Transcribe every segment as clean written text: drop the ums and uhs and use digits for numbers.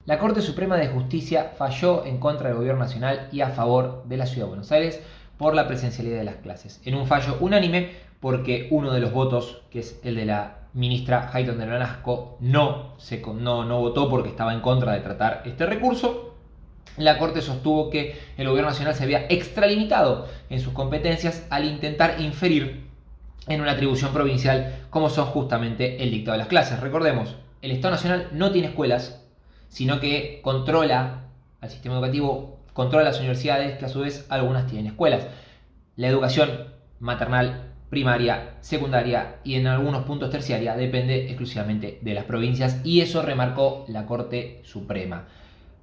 La Corte Suprema de Justicia falló en contra del Gobierno Nacional y a favor de la Ciudad de Buenos Aires por la presencialidad de las clases. En un fallo unánime, porque uno de los votos, que es el de la ministra Hayton del Banasco, no votó porque estaba en contra de tratar este recurso. La Corte sostuvo que el Gobierno Nacional se había extralimitado en sus competencias al intentar inferir en una atribución provincial como son justamente el dictado de las clases. Recordemos, el Estado Nacional no tiene escuelas, sino que controla al sistema educativo, controla las universidades, que a su vez algunas tienen escuelas. La educación maternal, primaria, secundaria y en algunos puntos terciaria depende exclusivamente de las provincias, y eso remarcó la Corte Suprema.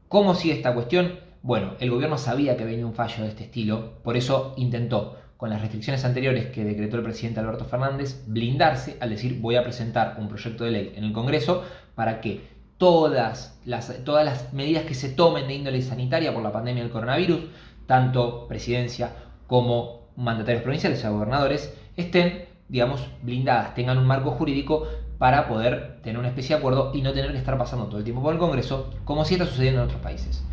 ¿Cómo sigue esta cuestión? Bueno, el gobierno sabía que venía un fallo de este estilo, por eso intentó, con las restricciones anteriores que decretó el presidente Alberto Fernández, blindarse al decir: voy a presentar un proyecto de ley en el Congreso para que todas las medidas que se tomen de índole sanitaria por la pandemia del coronavirus, tanto presidencia como mandatarios provinciales, o sea, gobernadores, estén, digamos, blindadas, tengan un marco jurídico para poder tener una especie de acuerdo y no tener que estar pasando todo el tiempo por el Congreso, como sí está sucediendo en otros países.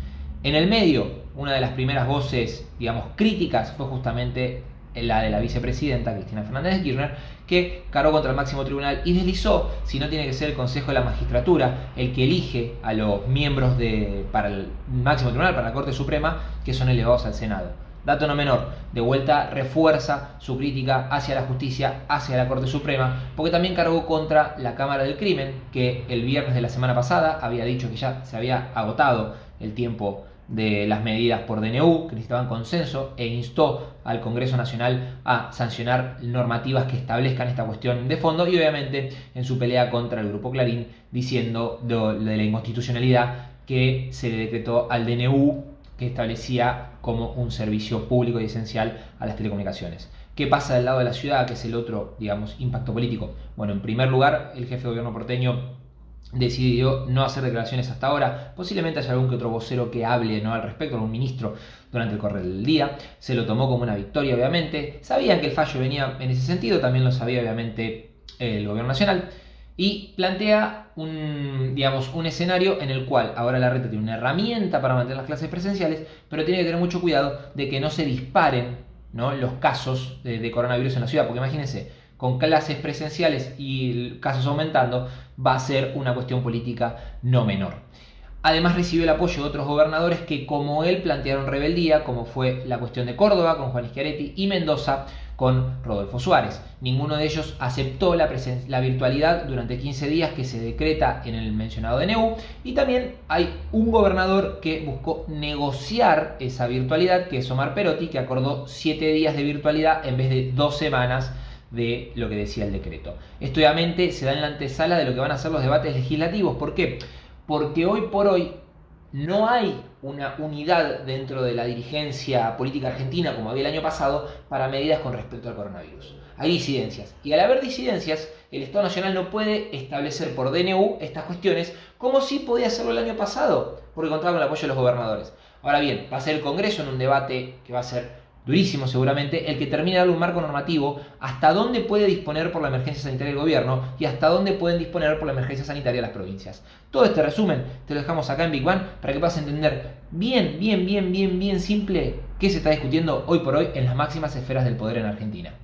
En el medio, una de las primeras voces, digamos, críticas fue justamente la de la vicepresidenta Cristina Fernández de Kirchner, que cargó contra el máximo tribunal y deslizó si no tiene que ser el Consejo de la Magistratura el que elige a los miembros para el máximo tribunal, para la Corte Suprema, que son elevados al Senado. Dato no menor, de vuelta refuerza su crítica hacia la justicia, hacia la Corte Suprema, porque también cargó contra la Cámara del Crimen, que el viernes de la semana pasada había dicho que ya se había agotado el tiempo de las medidas por DNU, que necesitaban consenso, e instó al Congreso Nacional a sancionar normativas que establezcan esta cuestión de fondo, y obviamente en su pelea contra el Grupo Clarín, diciendo de la inconstitucionalidad que se le decretó al DNU, que establecía como un servicio público y esencial a las telecomunicaciones. ¿Qué pasa del lado de la ciudad, que es el otro, digamos, impacto político? Bueno, en primer lugar, el jefe de gobierno porteño decidió no hacer declaraciones hasta ahora. Posiblemente haya algún que otro vocero que hable, ¿no?, al respecto, algún ministro durante el correr del día. Se lo tomó como una victoria, obviamente. Sabían que el fallo venía en ese sentido, también lo sabía obviamente el gobierno nacional. Y plantea un escenario en el cual ahora la Reta tiene una herramienta para mantener las clases presenciales, pero tiene que tener mucho cuidado de que no se disparen, ¿no?, los casos de coronavirus en la ciudad. Porque imagínense, con clases presenciales y casos aumentando, va a ser una cuestión política no menor. Además recibió el apoyo de otros gobernadores que, como él, plantearon rebeldía, como fue la cuestión de Córdoba con Juan Schiaretti y Mendoza con Rodolfo Suárez. Ninguno de ellos aceptó la virtualidad durante 15 días que se decreta en el mencionado DNU, y también hay un gobernador que buscó negociar esa virtualidad, que es Omar Perotti, que acordó 7 días de virtualidad en vez de 2 semanas de lo que decía el decreto. Esto obviamente se da en la antesala de lo que van a ser los debates legislativos. ¿Por qué? Porque hoy por hoy no hay una unidad dentro de la dirigencia política argentina, como había el año pasado, para medidas con respecto al coronavirus. Hay disidencias, y al haber disidencias, el Estado Nacional no puede establecer por DNU estas cuestiones, como sí podía hacerlo el año pasado, porque contaba con el apoyo de los gobernadores. Ahora bien, va a ser el Congreso, en un debate que va a ser durísimo seguramente, el que termine de darle un marco normativo hasta dónde puede disponer por la emergencia sanitaria el gobierno y hasta dónde pueden disponer por la emergencia sanitaria las provincias. Todo este resumen te lo dejamos acá en Big Bang para que puedas entender bien simple qué se está discutiendo hoy por hoy en las máximas esferas del poder en Argentina.